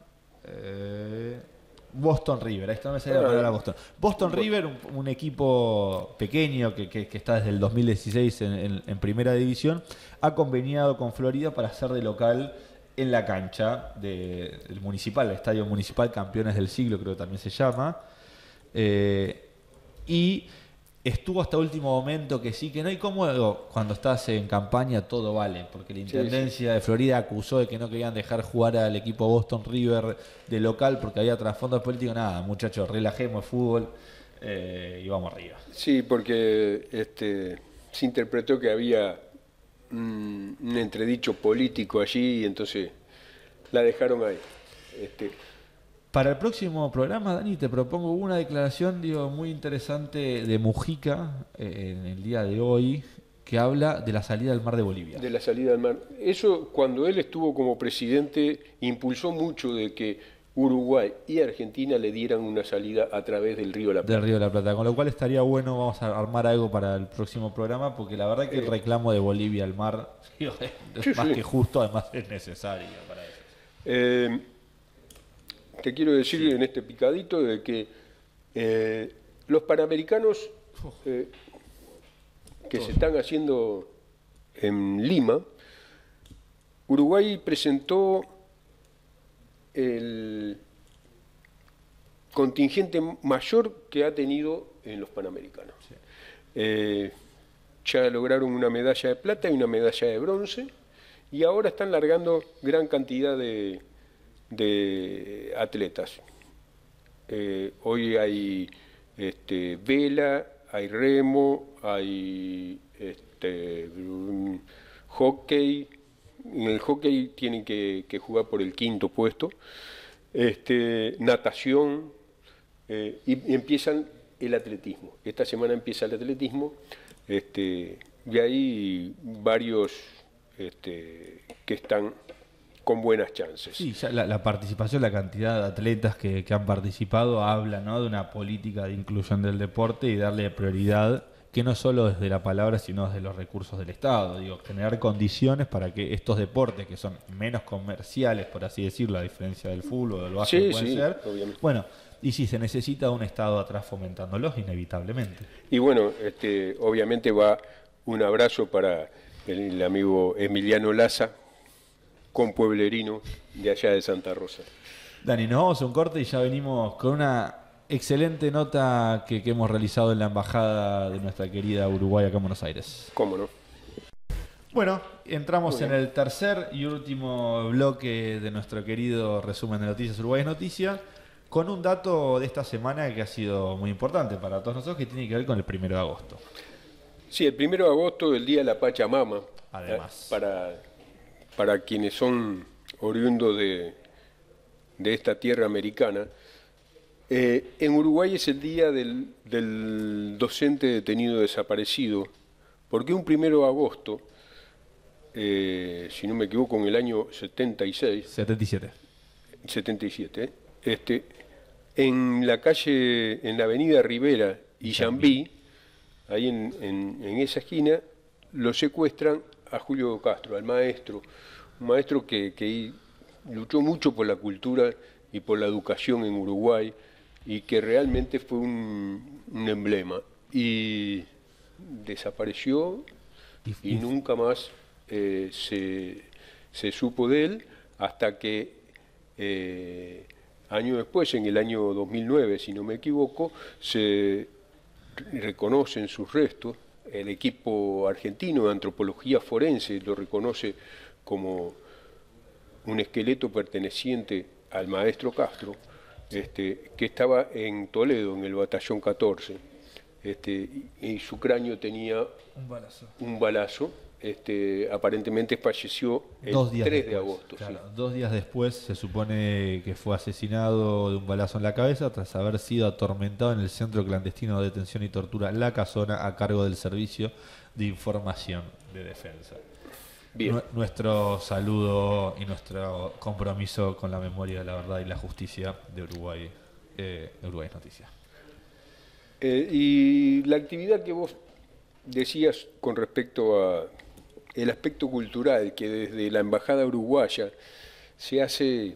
Boston River, ahí está, me salía la palabra Boston. Boston River, un equipo pequeño que está desde el 2016 en primera división, ha conveniado con Florida para hacer de local en la cancha del municipal, el estadio municipal Campeones del Siglo, creo que también se llama. Y estuvo hasta último momento que sí, que no. Y como cuando estás en campaña todo vale, porque la Intendencia de Florida acusó de que no querían dejar jugar al equipo Boston River de local porque había trasfondo político. Nada, muchachos, relajemos el fútbol y vamos arriba. Sí, porque se interpretó que había un entredicho político allí y entonces la dejaron ahí. Para el próximo programa, Dani, te propongo una declaración muy interesante de Mujica en el día de hoy, que habla de la salida del mar de Bolivia. De la salida del mar. Eso, cuando él estuvo como presidente, impulsó mucho de que Uruguay y Argentina le dieran una salida a través del Río de la Plata. Del Río de la Plata, con lo cual estaría bueno, vamos a armar algo para el próximo programa, porque la verdad que el reclamo de Bolivia al mar es más que justo, además es necesario para eso. Te quiero decir en este picadito de que los panamericanos que se están haciendo en Lima, Uruguay presentó el contingente mayor que ha tenido en los panamericanos. Sí. Ya lograron una medalla de plata y una medalla de bronce y ahora están largando gran cantidad de atletas. Hoy hay vela, hay remo, hay hockey. En el hockey tienen que jugar por el 5º puesto. Natación y empiezan el atletismo. Esta semana empieza el atletismo. Y hay varios que están con buenas chances. Sí, ya la participación, la cantidad de atletas que han participado habla, ¿no?, de una política de inclusión del deporte y darle prioridad, que no solo desde la palabra, sino desde los recursos del Estado. Digo, generar condiciones para que estos deportes, que son menos comerciales, por así decirlo, a diferencia del fútbol o del básquet, pueden ser. Obviamente. Bueno, y si se necesita un Estado atrás fomentándolos, inevitablemente. Y bueno, obviamente va un abrazo para el amigo Emiliano Laza, con pueblerino de allá de Santa Rosa. Dani, nos vamos a un corte y ya venimos con una excelente nota que hemos realizado en la embajada de nuestra querida Uruguay acá en Buenos Aires. ¿Cómo no? Bueno, entramos en el tercer y último bloque de nuestro querido resumen de Noticias Uruguay es Noticia, con un dato de esta semana que ha sido muy importante para todos nosotros, que tiene que ver con el 1 de agosto. Sí, el 1 de agosto, el Día de la Pachamama. Además. Para quienes son oriundos de esta tierra americana. En Uruguay es el día del docente detenido desaparecido, porque un 1 de agosto, si no me equivoco, en el año 77, en la calle, en la avenida Rivera y Yambí, ahí en esa esquina, lo secuestran a Julio Castro, al maestro, un maestro que luchó mucho por la cultura y por la educación en Uruguay y que realmente fue un emblema. Y desapareció y nunca más se supo de él hasta que años después, en el año 2009, si no me equivoco, se reconocen sus restos. El equipo argentino de antropología forense lo reconoce como un esqueleto perteneciente al maestro Castro, que estaba en Toledo, en el batallón 14, y su cráneo tenía un balazo. Aparentemente falleció el 3 de agosto. Claro, sí. 2 días después se supone que fue asesinado de un balazo en la cabeza tras haber sido atormentado en el centro clandestino de detención y tortura La Casona a cargo del Servicio de Información de Defensa. Bien. Nuestro saludo y nuestro compromiso con la memoria, la verdad y la justicia de Uruguay, Uruguay Noticias. Y la actividad que vos decías con respecto a el aspecto cultural, que desde la Embajada Uruguaya se hace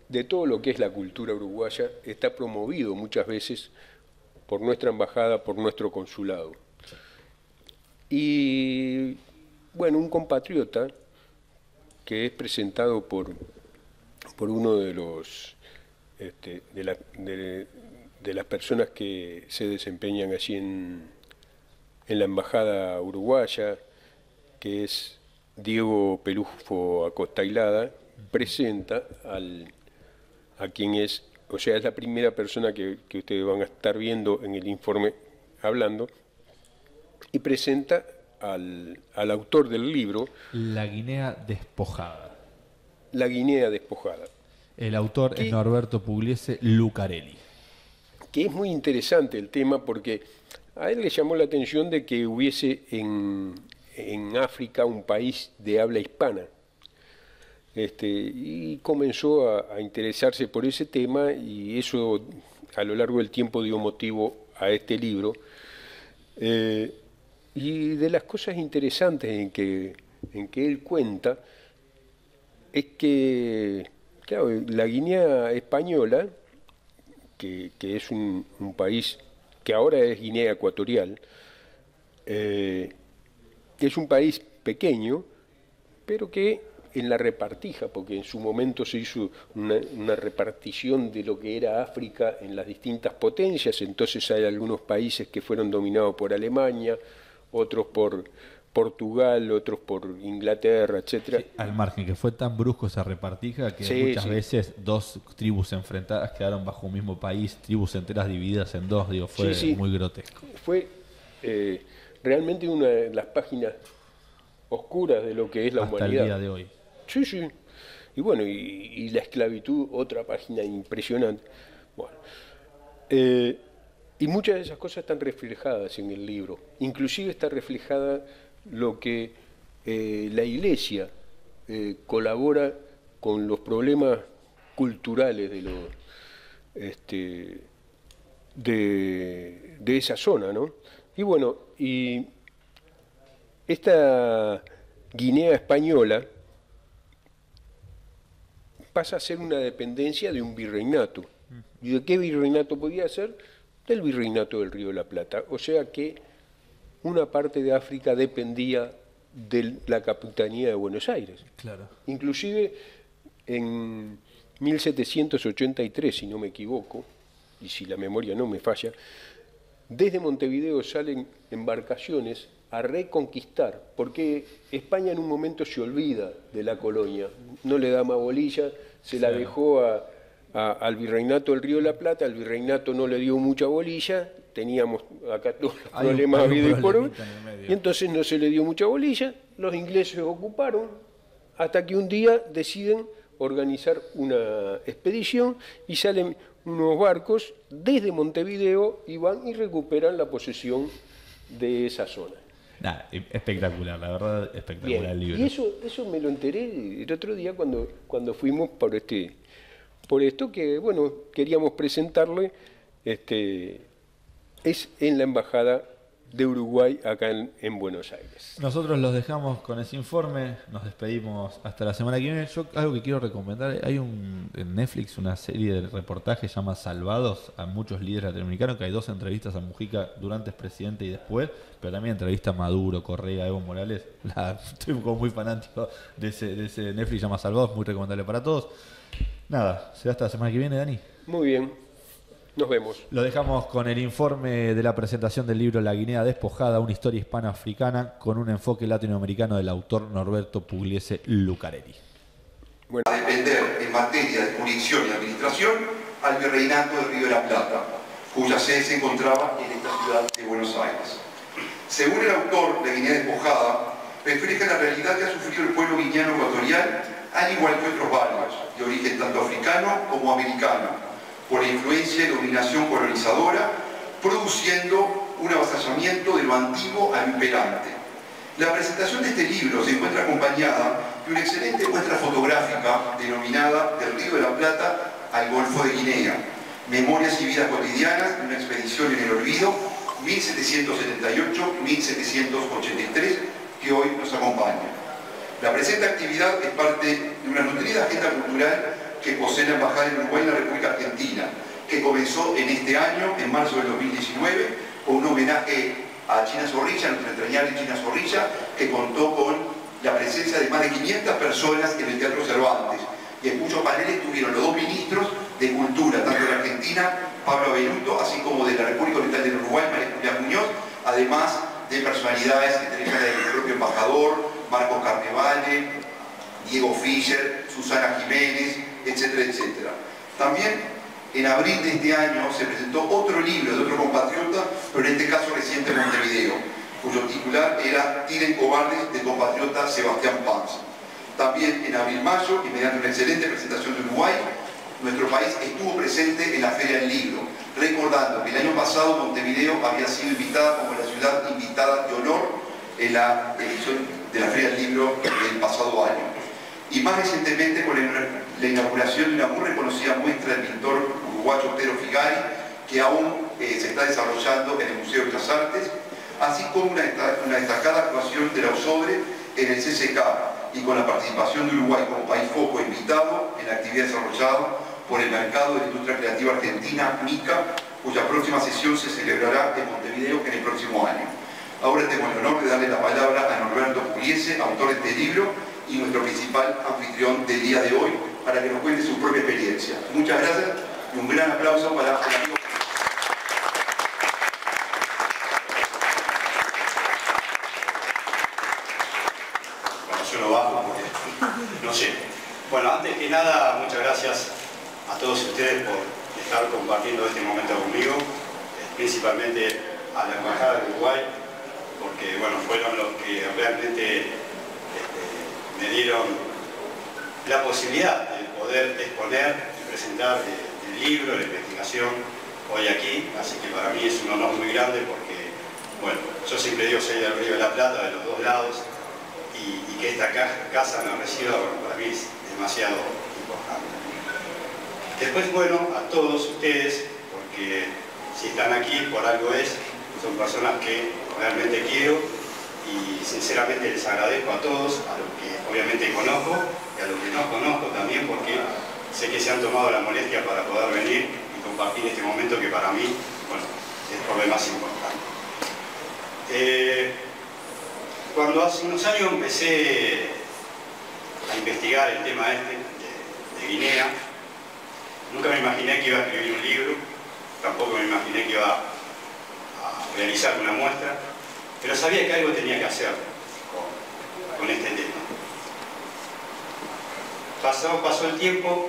de todo lo que es la cultura uruguaya, está promovido muchas veces por nuestra embajada, por nuestro consulado. Y bueno, un compatriota que es presentado por uno de los de las personas que se desempeñan allí en la embajada uruguaya, que es Diego Pelufo Acosta Hilada, presenta a quien es, o sea, es la primera persona que ustedes van a estar viendo en el informe hablando, y presenta al autor del libro. La Guinea despojada. La Guinea despojada. El autor es Norberto Pugliese Lucarelli. Que es muy interesante el tema porque a él le llamó la atención de que hubiese en África un país de habla hispana. Y comenzó a interesarse por ese tema, y eso a lo largo del tiempo dio motivo a este libro. Y de las cosas interesantes en que él cuenta es que, claro, la Guinea española, que es un país que ahora es Guinea Ecuatorial, es un país pequeño, pero que en la repartija, porque en su momento se hizo una repartición de lo que era África en las distintas potencias, entonces hay algunos países que fueron dominados por Alemania, otros por Portugal, otros por Inglaterra, etcétera. Sí, al margen, que fue tan brusco esa repartija que muchas veces dos tribus enfrentadas quedaron bajo un mismo país, tribus enteras divididas en dos, fue muy grotesco. Fue realmente una de las páginas oscuras de lo que es la humanidad. Hasta el día de hoy. Sí, sí. Y bueno, y la esclavitud, otra página impresionante. Bueno, y muchas de esas cosas están reflejadas en el libro. Inclusive está reflejada lo que la Iglesia colabora con los problemas culturales de esa zona, ¿no? Y bueno, y esta Guinea española pasa a ser una dependencia de un virreinato. ¿Y de qué virreinato podía ser? Del virreinato del Río de la Plata. O sea que una parte de África dependía de la capitanía de Buenos Aires. Claro. Inclusive en 1783, si no me equivoco, y si la memoria no me falla, desde Montevideo salen embarcaciones a reconquistar, porque España en un momento se olvida de la colonia, no le da más bolilla, se la dejó al virreinato del Río de la Plata, el virreinato no le dio mucha bolilla, teníamos acá todos los problemas habidos y por hoy, y entonces no se le dio mucha bolilla, los ingleses ocuparon, hasta que un día deciden organizar una expedición y salen unos barcos desde Montevideo y van y recuperan la posesión de esa zona. Nah, espectacular, la verdad, espectacular. Bien. El libro. Y eso me lo enteré el otro día cuando fuimos por esto que, bueno, queríamos presentarle, es en la Embajada de Uruguay acá en Buenos Aires. Nosotros los dejamos con ese informe, nos despedimos hasta la semana que viene. Yo algo que quiero recomendar, hay en Netflix una serie de reportajes que se llama Salvados a muchos líderes latinoamericanos, que hay 2 entrevistas a Mujica durante es presidente y después, pero también entrevista a Maduro, Correa, Evo Morales. Estoy como muy fanático de ese Netflix, se llama Salvados, muy recomendable para todos. Nada, será hasta la semana que viene, Dani. Muy bien. Nos vemos. Lo dejamos con el informe de la presentación del libro La Guinea despojada, una historia hispano-africana con un enfoque latinoamericano del autor Norberto Pugliese Lucarelli. Bueno. A depender en materia de jurisdicción y administración al Virreinato del Río de la Plata, cuya sede se encontraba en esta ciudad de Buenos Aires. Según el autor de Guinea despojada, refleja la realidad que ha sufrido el pueblo guineano ecuatorial, al igual que otros varios, de origen tanto africano como americano, por la influencia y dominación colonizadora, produciendo un avasallamiento de lo antiguo a lo imperante. La presentación de este libro se encuentra acompañada de una excelente muestra fotográfica denominada Del Río de la Plata al Golfo de Guinea, memorias y vidas cotidianas de una expedición en el olvido, 1778-1783, que hoy nos acompaña. La presente actividad es parte de una nutrida agenda cultural que posee la Embajada de Uruguay en la República Argentina, que comenzó en este año, en marzo del 2019, con un homenaje a China Zorrilla, nuestra entrañable China Zorrilla, que contó con la presencia de más de 500 personas en el Teatro Cervantes, y en cuyos paneles estuvieron los dos ministros de Cultura, tanto de la Argentina, Pablo Beruto, así como de la República Oriental del Uruguay, María Julia Muñoz, además de personalidades que tenemos el propio embajador, Marcos Carnevale, Diego Fischer, Susana Jiménez, etcétera, etcétera. También en abril de este año se presentó otro libro de otro compatriota, pero en este caso residente en Montevideo, cuyo titular era Tiren cobardes, del compatriota Sebastián Panza. También en abril-mayo, y mediante una excelente presentación de Uruguay, nuestro país estuvo presente en la Feria del Libro, recordando que el año pasado Montevideo había sido invitada como la ciudad invitada de honor en la edición de la Feria del Libro del pasado año. Y más recientemente con la inauguración de una muy reconocida muestra del pintor uruguayo Pedro Figari, que aún se está desarrollando en el Museo de las Artes, así como una destacada actuación de la USODRE en el CCK, y con la participación de Uruguay como país foco invitado en la actividad desarrollada por el Mercado de la Industria Creativa Argentina, MICA, cuya próxima sesión se celebrará en Montevideo en el próximo año. Ahora tengo el honor de darle la palabra a Norberto Pugliese, autor de este libro y nuestro principal anfitrión del día de hoy, para que nos cuente su propia experiencia. Muchas gracias y un gran aplauso para el amigo. No sé. Bueno, antes que nada, muchas gracias a todos ustedes por estar compartiendo este momento conmigo, principalmente a la Embajada de Uruguay, porque bueno, fueron los que realmente me dieron la posibilidad de poder exponer y presentar el libro, la investigación hoy aquí, así que para mí es un honor muy grande porque, bueno, yo siempre digo soy del Río de la Plata, de los dos lados, y que esta casa me reciba, bueno, para mí es demasiado importante. Después, bueno, a todos ustedes, porque si están aquí por algo es, son personas que realmente quiero y sinceramente les agradezco a todos, a los que obviamente conozco y a los que no conozco también, porque sé que se han tomado la molestia para poder venir y compartir este momento que para mí, bueno, es por lo más importante. Cuando hace unos años empecé a investigar el tema de Guinea, nunca me imaginé que iba a escribir un libro, tampoco me imaginé que iba a realizar una muestra, pero sabía que algo tenía que hacer con este tema. Pasó el tiempo,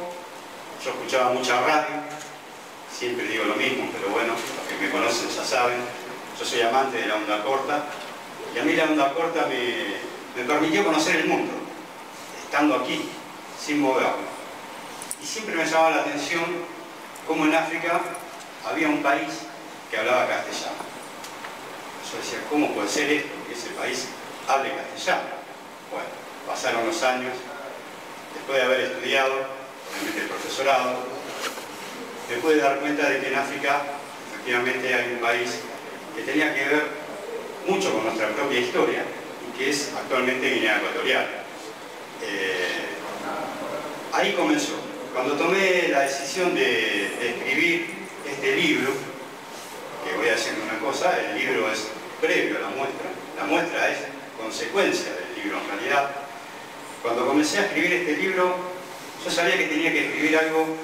yo escuchaba mucha radio, siempre digo lo mismo, pero bueno, los que me conocen ya saben, yo soy amante de la onda corta, y a mí la onda corta me permitió conocer el mundo, estando aquí, sin moverme. Y siempre me llamaba la atención cómo en África había un país que hablaba castellano. Yo decía, ¿cómo puede ser esto, que ese país hable castellano? Bueno, pasaron los años, después de haber estudiado, obviamente el profesorado, me pude dar cuenta de que en África efectivamente hay un país que tenía que ver mucho con nuestra propia historia y que es actualmente Guinea Ecuatorial. Ahí comenzó. Cuando tomé la decisión de escribir este libro, que voy a decir una cosa, el libro es previo a la muestra es consecuencia del libro en realidad. Cuando comencé a escribir este libro, yo sabía que tenía que escribir algo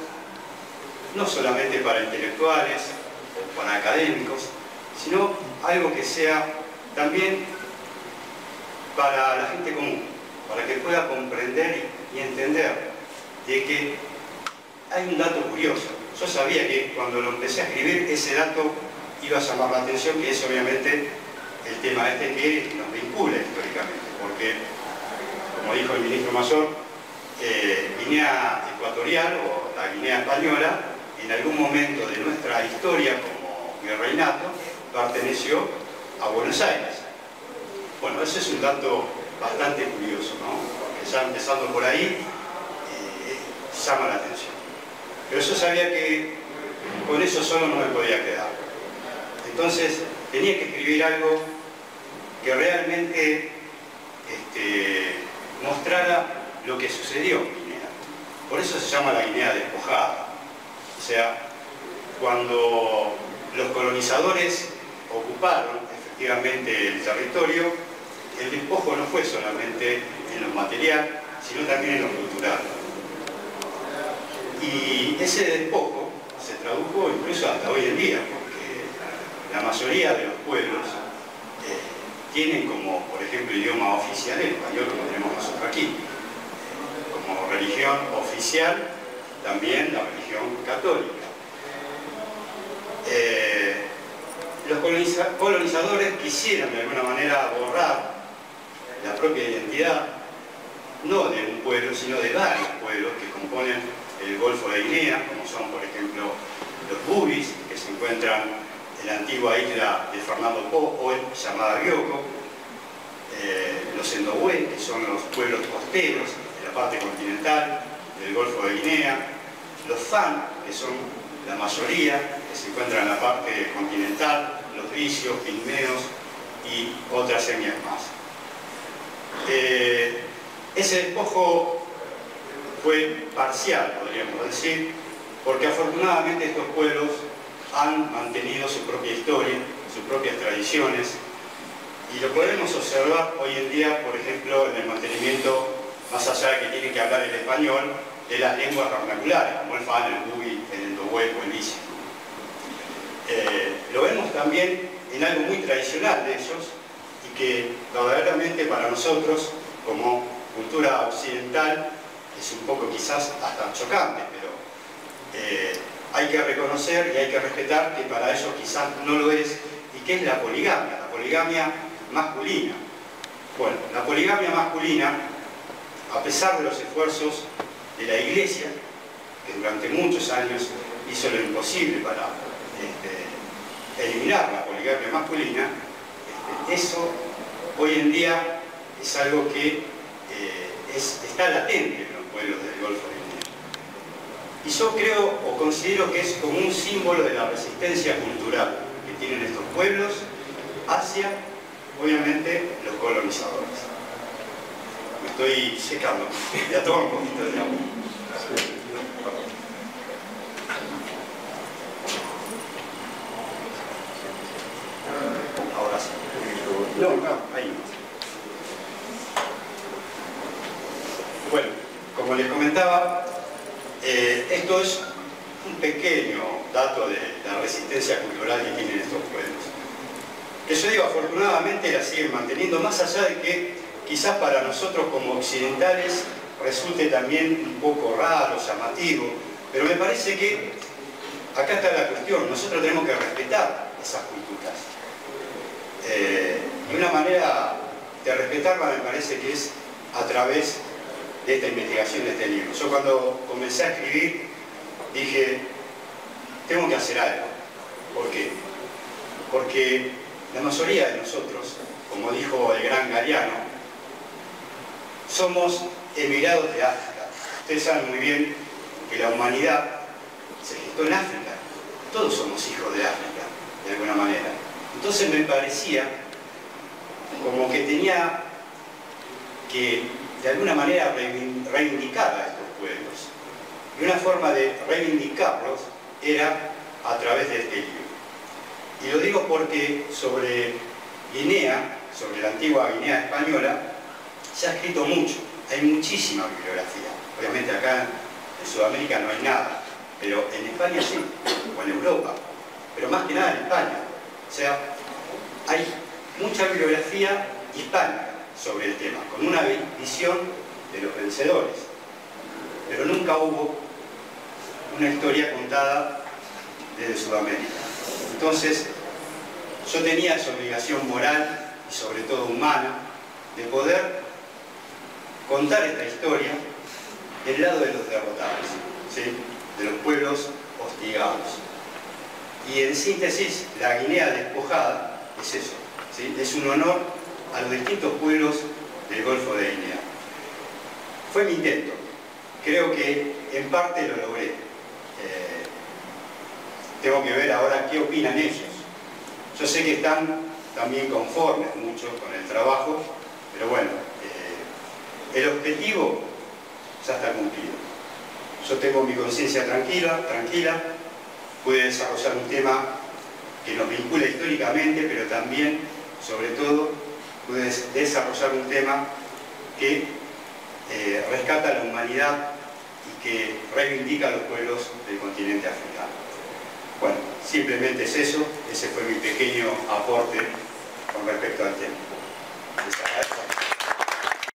no solamente para intelectuales o para académicos, sino algo que sea también para la gente común, para que pueda comprender y entender de que hay un dato curioso. Yo sabía que cuando lo empecé a escribir, ese dato iba a llamar la atención, que es obviamente el tema que nos vincula históricamente, porque, como dijo el ministro mayor, Guinea Ecuatorial o la Guinea Española, en algún momento de nuestra historia como virreinato, perteneció a Buenos Aires. Bueno, ese es un dato bastante curioso, ¿no? Porque ya empezando por ahí, llama la atención. Pero yo sabía que con eso solo no me podía quedar. Entonces tenía que escribir algo que realmente mostrara lo que sucedió en Guinea. Por eso se llama la Guinea despojada. O sea, cuando los colonizadores ocuparon efectivamente el territorio, el despojo no fue solamente en lo material, sino también en lo cultural. Y ese despojo se tradujo incluso hasta hoy en día, porque la mayoría de los pueblos tienen como, por ejemplo, idioma oficial el español, como tenemos nosotros aquí. Como religión oficial, también la religión católica. Los colonizadores quisieron de alguna manera borrar la propia identidad, no de un pueblo, sino de varios pueblos que componen el Golfo de Guinea, como son, por ejemplo, los Bubis, que se encuentran en la antigua isla de Fernando Po, hoy llamada Bioko, los Endohué, que son los pueblos costeros de la parte continental del Golfo de Guinea, los Fan, que son la mayoría, que se encuentran en la parte continental, los Vicios, Pigmeos y otras etnias más. Ese despojo fue parcial, podríamos decir, porque afortunadamente estos pueblos han mantenido su propia historia, sus propias tradiciones, y lo podemos observar hoy en día, por ejemplo, en el mantenimiento, más allá de que tienen que hablar el español, de las lenguas vernaculares, como el Fan, el Bubi, el Endohué o el Vici. Lo vemos también en algo muy tradicional de ellos, y que verdaderamente para nosotros, como cultura occidental, es un poco quizás hasta chocante, pero hay que reconocer y hay que respetar que para ellos quizás no lo es, y que es la poligamia masculina. Bueno, la poligamia masculina, a pesar de los esfuerzos de la Iglesia, que durante muchos años hizo lo imposible para eliminar la poligamia masculina, eso hoy en día es algo que está latente en los pueblos del Golfo de Guinea. Y yo creo o considero que es como un símbolo de la resistencia cultural que tienen estos pueblos hacia, obviamente, los colonizadores. Me estoy secando, ya tomo un poquito de agua. Ahora sí. No, ahí. Bueno, como les comentaba, esto es un pequeño dato de la resistencia cultural que tienen estos pueblos. Que yo digo, afortunadamente la siguen manteniendo, más allá de que quizás para nosotros como occidentales resulte también un poco raro, llamativo, pero me parece que acá está la cuestión, nosotros tenemos que respetar esas culturas. Y una manera de respetarla me parece que es a través de esta investigación, de este libro. Yo cuando comencé a escribir dije, tengo que hacer algo. ¿Por qué? Porque la mayoría de nosotros, como dijo el gran Galeano, somos emigrados de África. Ustedes saben muy bien que la humanidad se gestó en África. Todos somos hijos de África, de alguna manera. Entonces me parecía como que tenía que de alguna manera reivindicar a estos pueblos. Y una forma de reivindicarlos era a través de este libro. Y lo digo porque sobre Guinea, sobre la antigua Guinea española, se ha escrito mucho, hay muchísima bibliografía. Obviamente acá en Sudamérica no hay nada, pero en España sí, o en Europa, pero más que nada en España. O sea, hay mucha bibliografía hispánica sobre el tema, con una visión de los vencedores. Pero nunca hubo una historia contada desde Sudamérica. Entonces, yo tenía esa obligación moral y sobre todo humana de poder contar esta historia del lado de los derrotados, ¿sí? De los pueblos hostigados. Y en síntesis, la Guinea despojada es eso, ¿sí? Es un honor a los distintos pueblos del Golfo de Guinea. Fue mi intento. Creo que en parte lo logré. Tengo que ver ahora qué opinan ellos. Yo sé que están también conformes muchos con el trabajo, pero bueno, el objetivo ya está cumplido. Yo tengo mi conciencia tranquila, pude desarrollar un tema que nos vincula históricamente, pero también, sobre todo, pude desarrollar un tema que rescata a la humanidad y que reivindica a los pueblos del continente africano. Bueno, simplemente es eso, ese fue mi pequeño aporte con respecto al tema.